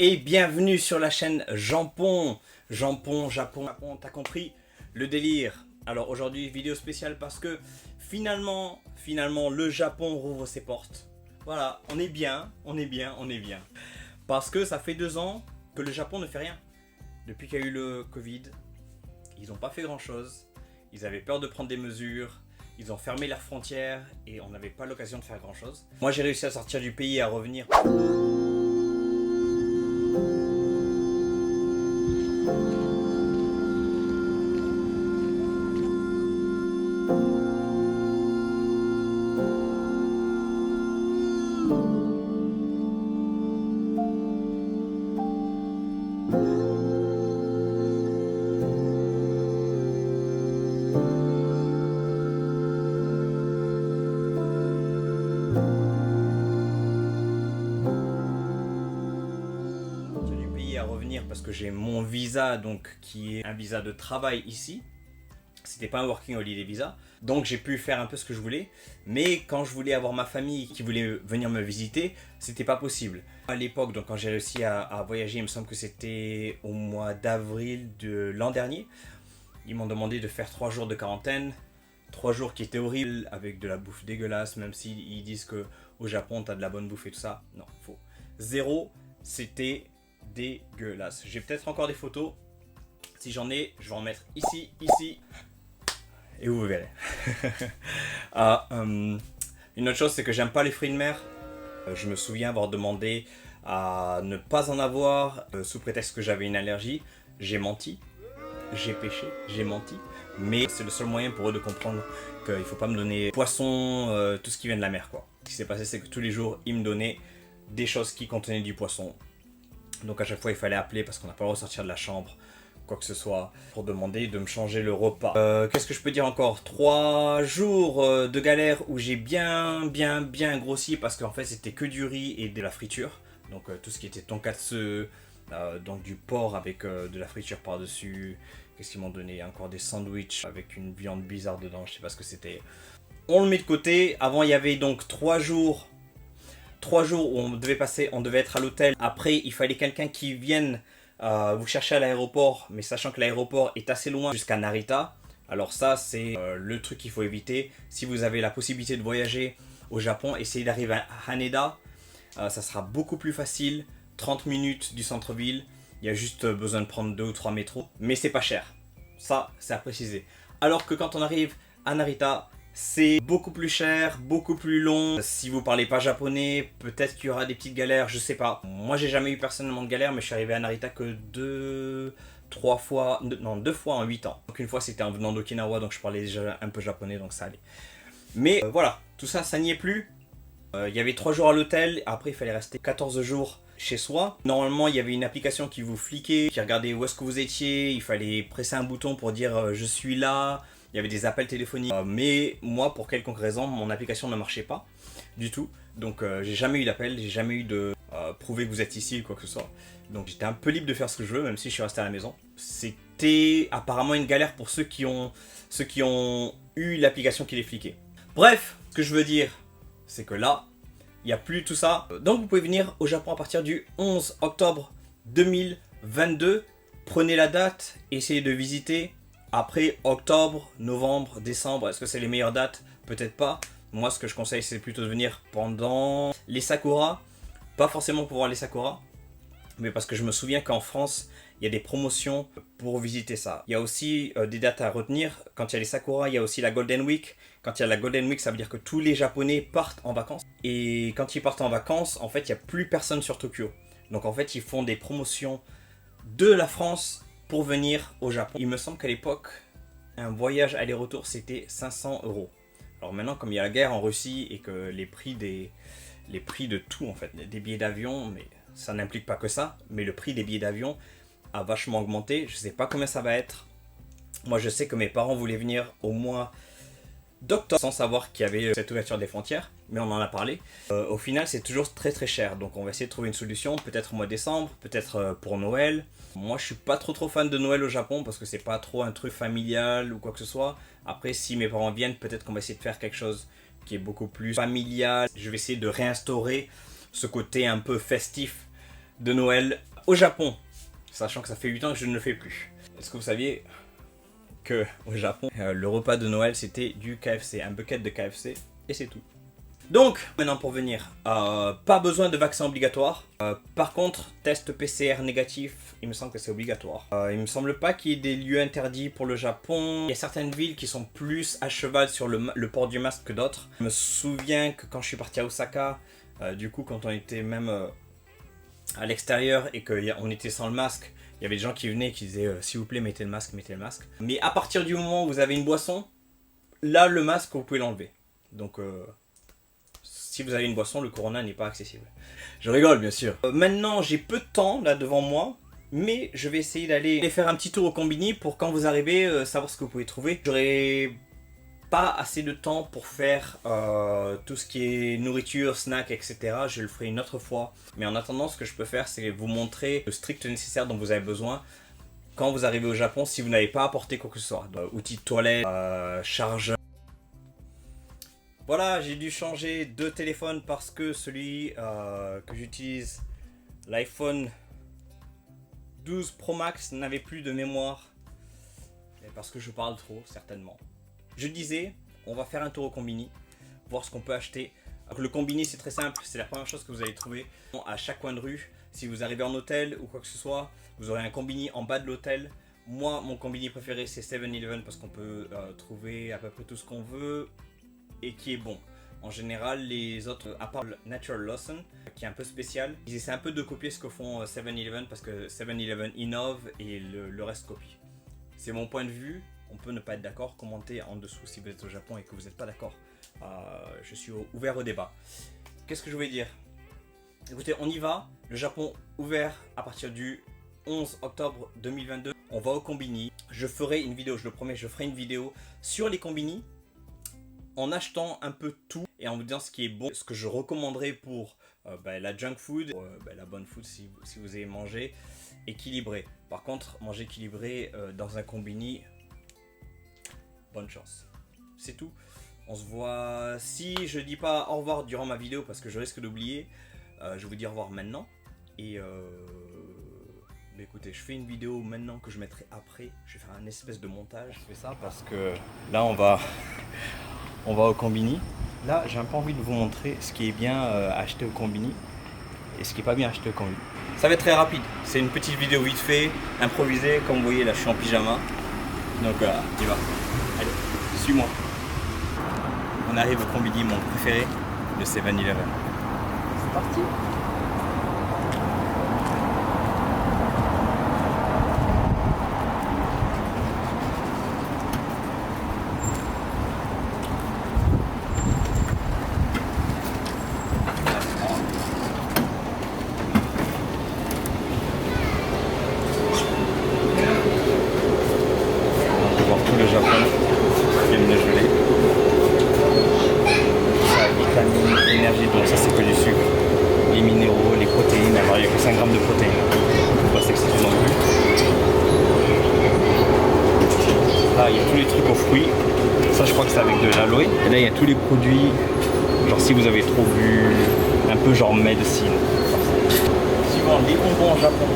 et bienvenue sur la chaîne Jampon. Jampon, Japon, t'as compris le délire. Alors aujourd'hui, vidéo spéciale parce que finalement, le Japon rouvre ses portes. Voilà, on est bien. Parce que ça fait 2 ans que le Japon ne fait rien. Depuis qu'il y a eu le Covid, ils n'ont pas fait grand chose. Ils avaient peur de prendre des mesures. Ils ont fermé leurs frontières et on n'avait pas l'occasion de faire grand chose. Moi j'ai réussi à sortir du pays et à revenir. À revenir parce que j'ai mon visa donc qui est un visa de travail ici. C'était pas un working holiday visa, donc j'ai pu faire un peu ce que je voulais. Mais quand je voulais avoir ma famille qui voulait venir me visiter, c'était pas possible. À l'époque, donc quand j'ai réussi à voyager, il me semble que c'était au mois d'avril de l'an dernier, ils m'ont demandé de faire 3 jours de quarantaine. 3 jours qui étaient horribles avec de la bouffe dégueulasse, même s'ils disent que au Japon t'as de la bonne bouffe et tout ça. Non, faux. Zéro, c'était dégueulasse. J'ai peut-être encore des photos. Si j'en ai, je vais en mettre ici, et vous verrez. Une autre chose, c'est que j'aime pas les fruits de mer. Je me souviens avoir demandé à ne pas en avoir sous prétexte que j'avais une allergie. J'ai menti, j'ai péché, j'ai menti. Mais c'est le seul moyen pour eux de comprendre qu'il faut pas me donner poisson, tout ce qui vient de la mer, quoi. Ce qui s'est passé, c'est que tous les jours, ils me donnaient des choses qui contenaient du poisson. Donc à chaque fois il fallait appeler parce qu'on n'a pas le droit de sortir de la chambre, quoi que ce soit, pour demander de me changer le repas. Qu'est-ce que je peux dire encore? 3 jours de galère où j'ai bien grossi parce qu'en fait c'était que du riz et de la friture. Donc tout ce qui était tonkatsu, donc du porc avec de la friture par-dessus. Qu'est-ce qu'ils m'ont donné? Encore des sandwichs avec une viande bizarre dedans, je sais pas ce que c'était. On le met de côté. Avant il y avait donc 3 jours où on devait être à l'hôtel. Après, il fallait quelqu'un qui vienne vous chercher à l'aéroport, mais sachant que l'aéroport est assez loin jusqu'à Narita. Alors ça, c'est le truc qu'il faut éviter. Si vous avez la possibilité de voyager au Japon, essayez d'arriver à Haneda. Ça sera beaucoup plus facile. 30 minutes du centre-ville. Il y a juste besoin de prendre 2 ou 3 métros. Mais c'est pas cher. Ça, c'est à préciser. Alors que quand on arrive à Narita, c'est beaucoup plus cher, beaucoup plus long. Si vous parlez pas japonais, peut-être qu'il y aura des petites galères, je sais pas. Moi j'ai jamais eu personnellement de galère, mais je suis arrivé à Narita que 2 fois en 8 ans. Donc une fois c'était en venant d'Okinawa, donc je parlais déjà un peu japonais, donc ça allait. Mais voilà, tout ça, ça n'y est plus. Il y avait 3 jours à l'hôtel, après il fallait rester 14 jours chez soi. Normalement il y avait une application qui vous fliquait, qui regardait où est-ce que vous étiez, il fallait presser un bouton pour dire je suis là. Il y avait des appels téléphoniques, mais moi, pour quelconque raison, mon application ne marchait pas du tout. Donc, j'ai jamais eu d'appel, j'ai jamais eu de prouver que vous êtes ici ou quoi que ce soit. Donc, j'étais un peu libre de faire ce que je veux, même si je suis resté à la maison. C'était apparemment une galère pour ceux qui ont eu l'application qui les fliquait. Bref, ce que je veux dire, c'est que là, il n'y a plus tout ça. Donc, vous pouvez venir au Japon à partir du 11 octobre 2022. Prenez la date, essayez de visiter. Après octobre, novembre, décembre, est-ce que c'est les meilleures dates? Peut-être pas. Moi, ce que je conseille, c'est plutôt de venir pendant les sakura. Pas forcément pour voir les sakura, mais parce que je me souviens qu'en France, il y a des promotions pour visiter ça. Il y a aussi des dates à retenir. Quand il y a les sakura, il y a aussi la Golden Week. Quand il y a la Golden Week, ça veut dire que tous les Japonais partent en vacances. Et quand ils partent en vacances, en fait, il n'y a plus personne sur Tokyo. Donc en fait, ils font des promotions de la France pour venir au Japon. Il me semble qu'à l'époque, un voyage aller-retour, c'était 500 €. Alors maintenant, comme il y a la guerre en Russie et que les prix de tout, en fait, des billets d'avion, mais ça n'implique pas que ça, mais le prix des billets d'avion a vachement augmenté. Je ne sais pas combien ça va être. Moi, je sais que mes parents voulaient venir au mois d'octobre sans savoir qu'il y avait cette ouverture des frontières, mais on en a parlé. Au final, c'est toujours très cher, donc on va essayer de trouver une solution, peut-être au mois de décembre, peut-être pour Noël. Moi, je suis pas trop fan de Noël au Japon parce que c'est pas trop un truc familial ou quoi que ce soit. Après, si mes parents viennent, peut-être qu'on va essayer de faire quelque chose qui est beaucoup plus familial. Je vais essayer de réinstaurer ce côté un peu festif de Noël au Japon, sachant que ça fait 8 ans que je ne le fais plus. Est-ce que vous saviez que au Japon, le repas de Noël c'était du KFC, un bucket de KFC, et c'est tout. Donc, maintenant pour venir, pas besoin de vaccin obligatoire. Par contre, test PCR négatif, il me semble que c'est obligatoire. Il me semble pas qu'il y ait des lieux interdits pour le Japon. Il y a certaines villes qui sont plus à cheval sur le port du masque que d'autres. Je me souviens que quand je suis parti à Osaka, du coup quand on était même à l'extérieur et qu'on était sans le masque, il y avait des gens qui venaient et qui disaient s'il vous plaît mettez le masque, mettez le masque. Mais à partir du moment où vous avez une boisson, là le masque vous pouvez l'enlever. Donc si vous avez une boisson, le Corona n'est pas accessible. Je rigole bien sûr. Maintenant j'ai peu de temps là devant moi, mais je vais essayer d'aller faire un petit tour au Combini pour quand vous arrivez savoir ce que vous pouvez trouver. J'aurai pas assez de temps pour faire tout ce qui est nourriture, snack, etc. Je le ferai une autre fois. Mais en attendant, ce que je peux faire, c'est vous montrer le strict nécessaire dont vous avez besoin quand vous arrivez au Japon si vous n'avez pas apporté quoi que ce soit. Outils de toilette, chargeur. Voilà, j'ai dû changer de téléphone parce que celui que j'utilise, l'iPhone 12 Pro Max, n'avait plus de mémoire. Et parce que je parle trop, certainement. Je disais, on va faire un tour au Combini, voir ce qu'on peut acheter. Alors, le Combini c'est très simple, c'est la première chose que vous allez trouver à chaque coin de rue. Si vous arrivez en hôtel ou quoi que ce soit, vous aurez un Combini en bas de l'hôtel. Moi, mon Combini préféré c'est 7-Eleven parce qu'on peut trouver à peu près tout ce qu'on veut et qui est bon. En général, les autres, à part Natural Lawson, qui est un peu spécial, ils essaient un peu de copier ce que font 7-Eleven parce que 7-Eleven innove et le reste copie. C'est mon point de vue. On peut ne pas être d'accord, commentez en dessous si vous êtes au Japon et que vous n'êtes pas d'accord. Je suis ouvert au débat. Qu'est-ce que je voulais dire? Écoutez, on y va. Le Japon ouvert à partir du 11 octobre 2022. On va au Combini. Je ferai une vidéo, je le promets, je ferai une vidéo sur les Combini en achetant un peu tout et en vous disant ce qui est bon, ce que je recommanderais pour la junk food, la bonne food si vous avez mangé équilibré. Par contre, manger équilibré dans un Combini, bonne chance. C'est tout. On se voit. Si je dis pas au revoir durant ma vidéo parce que je risque d'oublier, je vous dis au revoir maintenant. Et écoutez, je fais une vidéo maintenant que je mettrai après. Je vais faire un espèce de montage. Je fais ça parce que là on va au Combini. Là j'ai un peu envie de vous montrer ce qui est bien acheté au Combini et ce qui est pas bien acheté au Combini. Ça va être très rapide. C'est une petite vidéo vite fait, improvisée. Comme vous voyez là je suis en pyjama. Donc voilà, on y va. Allez, suis-moi. On arrive au Combini, mon préféré, le 7-Eleven. C'est parti. On peut voir tout le Japon qui vient de geler. Vitamines, énergie, donc ça c'est que du sucre, les minéraux, les protéines, alors il n'y a que 5 grammes de protéines, il faut pas s'exciter non plus. Là il y a tous les trucs aux fruits, ça je crois que c'est avec de l'aloe, et là il y a tous les produits, genre si vous avez trop bu, un peu genre médecine. Suivant les bonbons au Japon,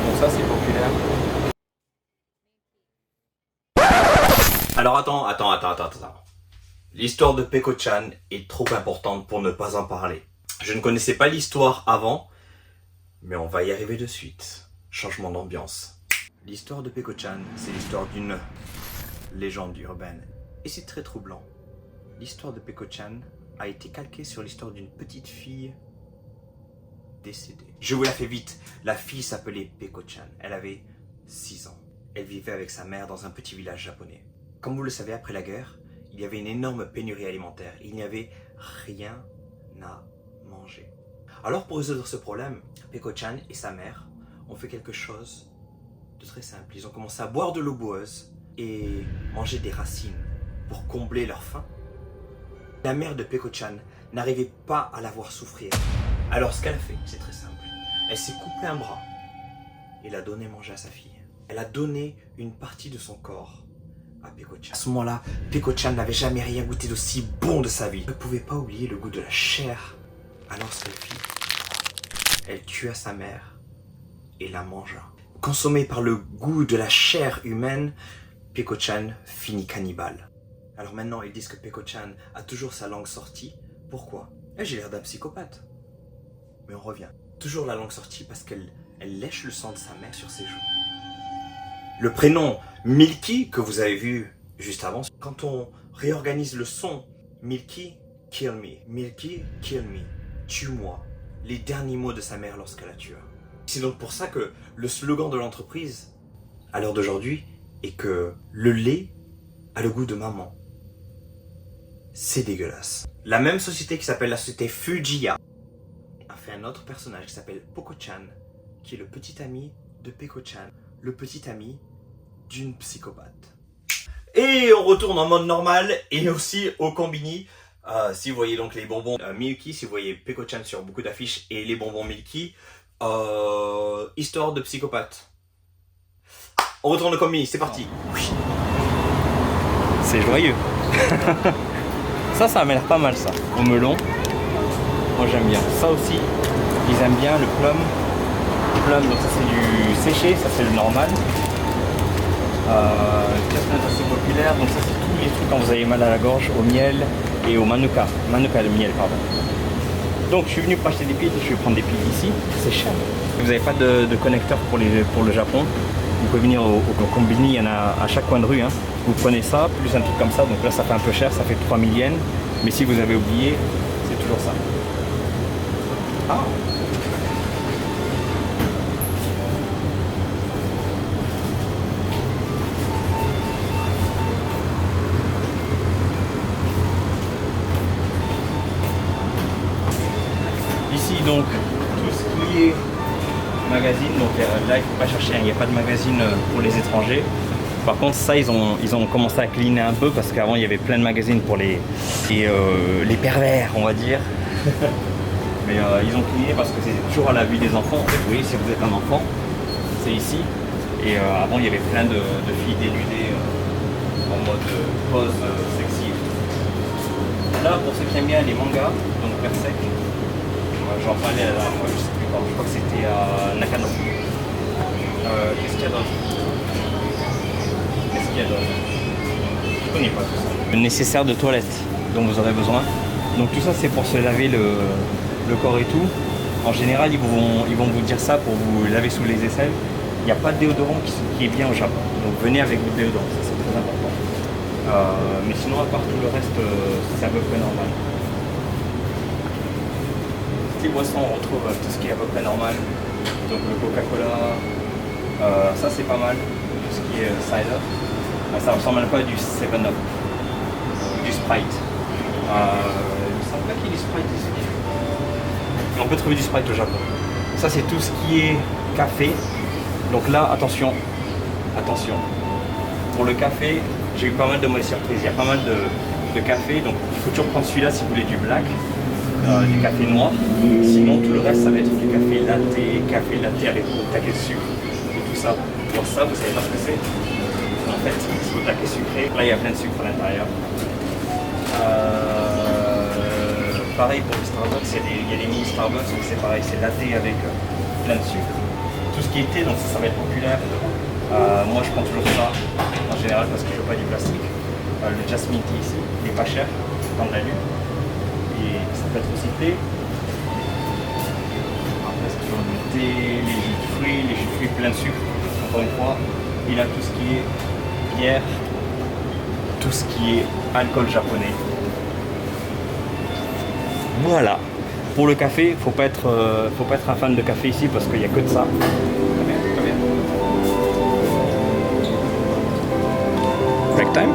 donc ça c'est populaire. Alors attends. L'histoire de Peko-chan est trop importante pour ne pas en parler. Je ne connaissais pas l'histoire avant, mais on va y arriver de suite. Changement d'ambiance. L'histoire de Peko-chan, c'est l'histoire d'une légende urbaine. Et c'est très troublant. L'histoire de Peko-chan a été calquée sur l'histoire d'une petite fille décédée. Je vous la fais vite. La fille s'appelait Peko-chan. Elle avait 6 ans. Elle vivait avec sa mère dans un petit village japonais. Comme vous le savez, après la guerre, il y avait une énorme pénurie alimentaire. Il n'y avait rien à manger. Alors pour résoudre ce problème, Peko-chan et sa mère ont fait quelque chose de très simple. Ils ont commencé à boire de l'eau boueuse et manger des racines pour combler leur faim. La mère de Peko-chan n'arrivait pas à la voir souffrir. Alors ce qu'elle a fait, c'est très simple. Elle s'est coupé un bras et l'a donné manger à sa fille. Elle a donné une partie de son corps à Peko-chan. À ce moment-là, Peko-chan n'avait jamais rien goûté d'aussi bon de sa vie. Elle ne pouvait pas oublier le goût de la chair. Alors ce qu'elle fit, elle tua sa mère et la mangea. Consommée par le goût de la chair humaine, Peko-chan finit cannibale. Alors maintenant, ils disent que Peko-chan a toujours sa langue sortie. Pourquoi? J'ai l'air d'un psychopathe. Mais on revient. Toujours la langue sortie parce qu'elle lèche le sang de sa mère sur ses joues. Le prénom Milky, que vous avez vu juste avant, quand on réorganise le son, Milky, kill me. Milky, kill me. Tue-moi. Les derniers mots de sa mère lorsqu'elle la tua. C'est donc pour ça que le slogan de l'entreprise, à l'heure d'aujourd'hui, est que le lait a le goût de maman. C'est dégueulasse. La même société qui s'appelle la société Fujiya a fait un autre personnage qui s'appelle Poko-chan, qui est le petit ami de Peko-chan, le petit ami d'une psychopathe. Et on retourne en mode normal et aussi au combini. Si vous voyez donc les bonbons Milky, si vous voyez Peko-chan sur beaucoup d'affiches et les bonbons Milky, histoire de psychopathe. On retourne au combini, c'est parti. C'est joyeux. Ça m'a l'air pas mal ça. Au melon. Moi j'aime bien. Ça aussi, ils aiment bien le plum. Donc ça c'est du séché, ça c'est le normal. Casse-noix assez populaire, donc ça c'est tous les trucs quand vous avez mal à la gorge, au miel et au manuka. Manuka de miel, pardon. Donc je suis venu pour acheter des piles, je vais prendre des piles ici, c'est cher. Vous n'avez pas de connecteur pour le Japon. Vous pouvez venir au combini, il y en a à chaque coin de rue. Hein. Vous prenez ça, plus un truc comme ça, donc là ça fait un peu cher, ça fait 3000 yens. Mais si vous avez oublié, c'est toujours ça. Ah. Ici donc, tout ce qui est magazine, donc là il ne faut pas chercher, il n'y a pas de magazine pour les étrangers. Par contre ça ils ont commencé à cleaner un peu parce qu'avant il y avait plein de magazines pour les pervers on va dire. Mais ils ont cleané parce que c'est toujours à la vue des enfants. En fait, vous voyez si vous êtes un enfant, c'est ici. Et avant il y avait plein de filles dénudées en mode pose sexy. Là pour ceux qui aiment bien les mangas, donc Berserk, j'en parlais la dernière fois, je sais plus quand, je crois que c'était à Nakano. Qu'est-ce qu'il y a d'autre? Je connais pas tout ça. Le nécessaire de toilette dont vous aurez besoin. Donc tout ça c'est pour se laver le corps et tout. En général ils vont vous dire ça pour vous laver sous les aisselles. Il n'y a pas de déodorant qui est bien au Japon. Donc venez avec votre déodorant, ça c'est très important. Mais sinon à part tout le reste c'est à peu près normal. Les boissons on retrouve tout ce qui est à peu près normal. Donc le Coca-Cola, ça c'est pas mal. Tout ce qui est cider. Ça ressemble pas à du 7-Up, du Sprite. Il me semble pas qu'il y ait du Sprite ici. Mais on peut trouver du Sprite au Japon. Ça c'est tout ce qui est café. Donc là, attention. Pour le café, j'ai eu pas mal de mauvaises surprises. Il y a pas mal de café, donc il faut toujours prendre celui-là si vous voulez du black, du café noir. Sinon tout le reste ça va être du café latte avec un taquet de sucre et tout ça. Alors ça, vous savez pas ce que c'est? En fait, c'est au taquet sucré. Là, il y a plein de sucre à l'intérieur. Pareil pour le Starbucks, il y a les mini Starbucks, donc c'est pareil, c'est latte avec plein de sucre. Tout ce qui est thé, donc ça va être populaire. Moi, je prends toujours ça en général parce que je veux pas du plastique. Le jasmine tea ici, il est pas cher, dans de la lune. Et ça peut être recyclé. Après, c'est toujours du thé, les jus de fruits plein de sucre. Encore une fois, il a tout ce qui est bière, tout ce qui est alcool japonais. Voilà. Pour le café, faut pas être un fan de café ici parce qu'il n'y a que de ça. Très bien, très bien. Break time.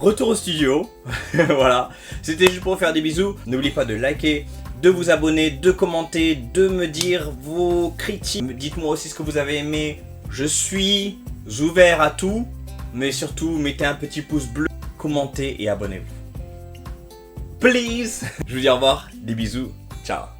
retour au studio. Voilà, c'était juste pour vous faire des bisous. N'oubliez pas de liker, de vous abonner, de commenter, de me dire vos critiques. Dites-moi aussi ce que vous avez aimé. Je suis ouvert à tout, mais surtout mettez un petit pouce bleu, commentez et abonnez-vous. Please. Je vous dis au revoir, des bisous, ciao.